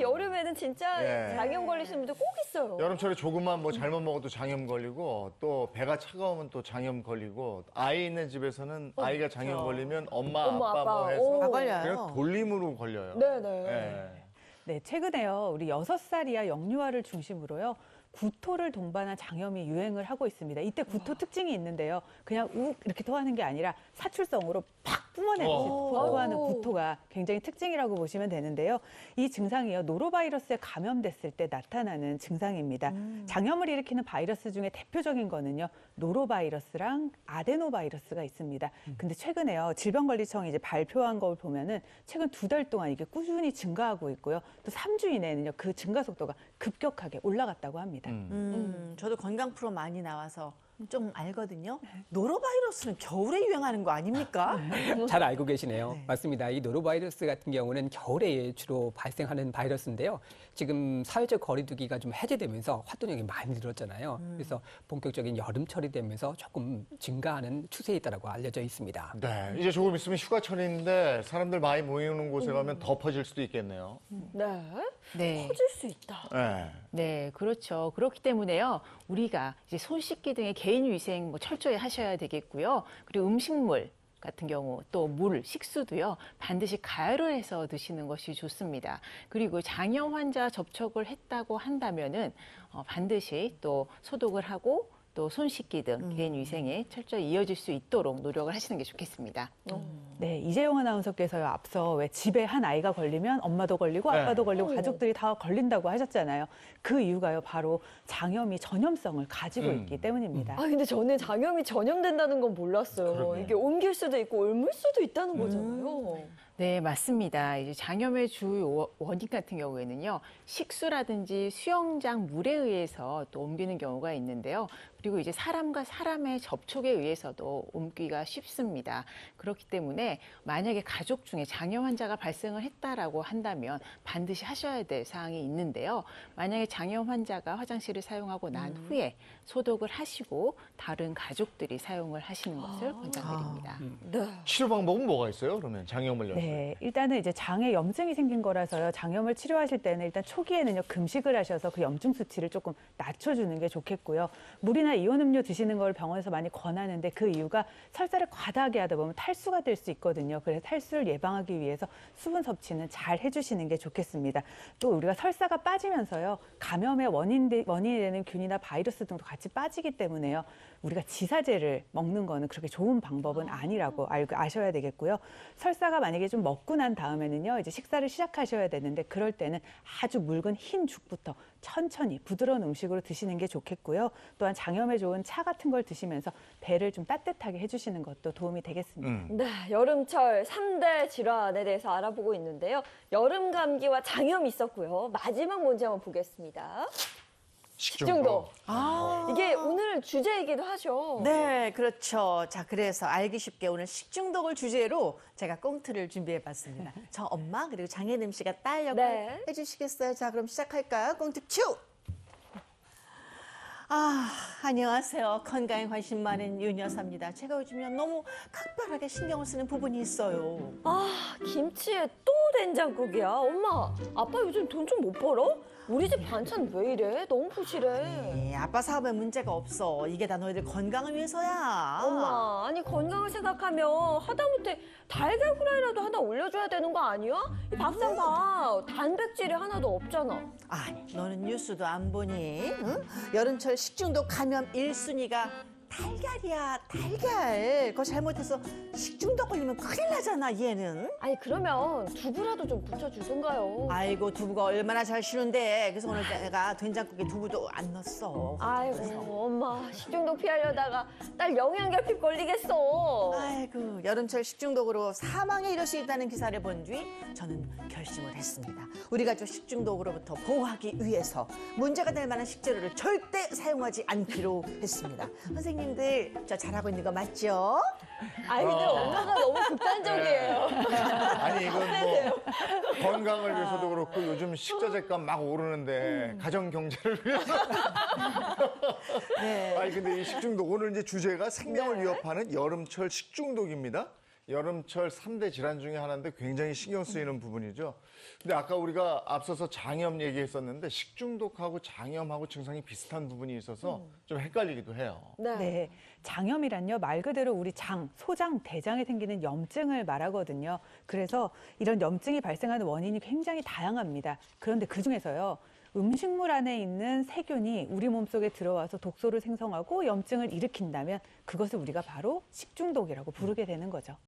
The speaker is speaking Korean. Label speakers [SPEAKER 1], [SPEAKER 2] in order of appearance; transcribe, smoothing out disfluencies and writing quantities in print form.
[SPEAKER 1] 여름에는 진짜
[SPEAKER 2] 예.
[SPEAKER 1] 장염 걸리시는 분들 꼭 있어요.
[SPEAKER 2] 여름철에 조금만 뭐 잘못 먹어도 장염 걸리고 또 배가 차가우면 또 장염 걸리고 아이 있는 집에서는 아이가 장염 걸리면 엄마 아빠 뭐 해서
[SPEAKER 1] 오.
[SPEAKER 3] 다 걸려요.
[SPEAKER 2] 그냥 돌림으로 걸려요.
[SPEAKER 1] 네네.
[SPEAKER 2] 예.
[SPEAKER 4] 네, 최근에요. 우리 6살 이하 영유아를 중심으로요. 구토를 동반한 장염이 유행을 하고 있습니다. 이때 구토 특징이 있는데요. 그냥 욱 이렇게 토하는 게 아니라 사출성으로 팍 뿜어내듯이 토하는 구토가 굉장히 특징이라고 보시면 되는데요. 이 증상이요. 노로바이러스에 감염됐을 때 나타나는 증상입니다. 장염을 일으키는 바이러스 중에 대표적인 거는요. 노로바이러스랑 아데노바이러스가 있습니다. 근데 최근에요. 질병관리청이 이제 발표한 걸 보면은 최근 2달 동안 이게 꾸준히 증가하고 있고요. 또 3주 이내에는요. 그 증가 속도가 급격하게 올라갔다고 합니다.
[SPEAKER 3] 저도 건강 프로 많이 나와서 좀 알거든요. 노로바이러스는 겨울에 유행하는 거 아닙니까?
[SPEAKER 5] 잘 알고 계시네요.
[SPEAKER 3] 네.
[SPEAKER 5] 맞습니다. 이 노로바이러스 같은 경우는 겨울에 주로 발생하는 바이러스인데요. 지금 사회적 거리두기가 좀 해제되면서 활동량이 많이 늘었잖아요. 그래서 본격적인 여름철이 되면서 조금 증가하는 추세에 있다고 알려져 있습니다.
[SPEAKER 2] 네, 이제 조금 있으면 휴가철인데 사람들 많이 모이는 곳에 가면 더 퍼질 수도 있겠네요.
[SPEAKER 1] 네.
[SPEAKER 6] 네.
[SPEAKER 1] 커질 수 있다.
[SPEAKER 2] 네.
[SPEAKER 6] 네, 그렇죠. 그렇기 때문에요. 우리가 이제 손 씻기 등의 개인 위생 뭐 철저히 하셔야 되겠고요. 그리고 음식물 같은 경우 또 물, 식수도요. 반드시 가열을 해서 드시는 것이 좋습니다. 그리고 장염 환자 접촉을 했다고 한다면은 반드시 또 소독을 하고 또 손 씻기 등 개인 위생에 철저히 이어질 수 있도록 노력을 하시는 게 좋겠습니다.
[SPEAKER 4] 네, 이재용 아나운서께서요, 앞서 왜 집에 한 아이가 걸리면 엄마도 걸리고 아빠도 걸리고 가족들이 다 걸린다고 하셨잖아요. 그 이유가요, 바로 장염이 전염성을 가지고 있기 때문입니다.
[SPEAKER 1] 아 근데 저는 장염이 전염된다는 건 몰랐어요.
[SPEAKER 2] 그러게요.
[SPEAKER 1] 이게 옮길 수도 있고 옮을 수도 있다는 거잖아요.
[SPEAKER 6] 네, 맞습니다. 이제 장염의 주 원인 같은 경우에는요, 식수라든지 수영장 물에 의해서 또 옮기는 경우가 있는데요. 그리고 이제 사람과 사람의 접촉에 의해서도 옮기가 쉽습니다. 그렇기 때문에 만약에 가족 중에 장염 환자가 발생을 했다라고 한다면 반드시 하셔야 될 사항이 있는데요. 만약에 장염 환자가 화장실을 사용하고 난 후에 소독을 하시고 다른 가족들이 사용을 하시는 것을 권장드립니다.
[SPEAKER 1] 네.
[SPEAKER 2] 치료 방법은 뭐가 있어요? 그러면 장염을 열 때.
[SPEAKER 4] 네, 일단은 이제 장에 염증이 생긴 거라서요. 장염을 치료하실 때는 일단 초기에는요, 금식을 하셔서 그 염증 수치를 조금 낮춰주는 게 좋겠고요. 물이나 이온 음료 드시는 걸 병원에서 많이 권하는데 그 이유가 설사를 과다하게 하다 보면 탈수가 될 수 있거든요. 그래서 탈수를 예방하기 위해서 수분 섭취는 잘 해주시는 게 좋겠습니다. 또 우리가 설사가 빠지면서요, 감염의 원인이 되는 균이나 바이러스 등도 같이 빠지기 때문에요. 우리가 지사제를 먹는 거는 그렇게 좋은 방법은 아니라고 아셔야 되겠고요. 설사가 만약에 좀 먹고 난 다음에는요, 이제 식사를 시작하셔야 되는데 그럴 때는 아주 묽은 흰 죽부터 천천히 부드러운 음식으로 드시는 게 좋겠고요. 또한 장염에 좋은 차 같은 걸 드시면서 배를 좀 따뜻하게 해주시는 것도 도움이 되겠습니다.
[SPEAKER 1] 네, 여름철 3대 질환에 대해서 알아보고 있는데요. 여름 감기와 장염이 있었고요. 마지막 문제 한번 보겠습니다. 식중독. 이게 오늘 주제이기도 하죠.
[SPEAKER 3] 네, 그렇죠. 자, 그래서 알기 쉽게 오늘 식중독을 주제로 제가 꽁트를 준비해봤습니다. 저 엄마 그리고 장혜림 씨가 딸 역할
[SPEAKER 1] 네.
[SPEAKER 3] 해주시겠어요? 자, 그럼 시작할까요? 꽁트 큐! 안녕하세요. 건강에 관심 많은 윤 여사입니다. 제가 요즘에 너무 각별하게 신경을 쓰는 부분이 있어요.
[SPEAKER 1] 김치에 또 된장국이야. 엄마, 아빠 요즘 돈 좀 못 벌어? 우리 집 반찬 왜 이래? 너무 부실해.
[SPEAKER 3] 네, 아빠 사업에 문제가 없어. 이게 다 너희들 건강을 위해서야.
[SPEAKER 1] 엄마, 아니 건강을 생각하면 하다못해 달걀 후라이라도 하나 올려줘야 되는 거 아니야? 이 밥상 봐. 단백질이 하나도 없잖아.
[SPEAKER 3] 아니, 너는 뉴스도 안 보니? 응? 여름철 식중독 감염 1순위가 달걀이야, 달걀. 그거 잘못해서 식중독 걸리면 큰일 나잖아, 얘는.
[SPEAKER 1] 아니 그러면 두부라도 좀 부쳐주던가요.
[SPEAKER 3] 아이고, 두부가 얼마나 잘 쉬는데. 그래서 오늘 내가 된장국에 두부도 안 넣었어.
[SPEAKER 1] 아이고 엄마 식중독 피하려다가 딸 영양결핍 걸리겠어.
[SPEAKER 3] 아이고, 여름철 식중독으로 사망에 이를 수 있다는 기사를 본 뒤 저는 결심을 했습니다. 우리 가족 식중독으로부터 보호하기 위해서 문제가 될 만한 식재료를 절대 사용하지 않기로 했습니다. 선생님들, 저 잘하고 있는 거 맞죠?
[SPEAKER 1] 아니 근데 엄마가 너무 극단적이에요.
[SPEAKER 2] 아니 이건 뭐 건강을 위해서도 그렇고 요즘 식자재값 막 오르는데 가정 경제를 위해서.
[SPEAKER 3] 네.
[SPEAKER 2] 아니 근데 이 식중독 오늘 이제 주제가 생명을 위협하는 여름철 식중독입니다. 여름철 3대 질환 중에 하나인데 굉장히 신경 쓰이는 부분이죠. 근데 아까 우리가 앞서서 장염 얘기했었는데 식중독하고 장염하고 증상이 비슷한 부분이 있어서 좀 헷갈리기도 해요.
[SPEAKER 4] 네, 장염이란요 말 그대로 우리 장, 소장, 대장에 생기는 염증을 말하거든요. 그래서 이런 염증이 발생하는 원인이 굉장히 다양합니다. 그런데 그 중에서요 음식물 안에 있는 세균이 우리 몸속에 들어와서 독소를 생성하고 염증을 일으킨다면 그것을 우리가 바로 식중독이라고 부르게 되는 거죠.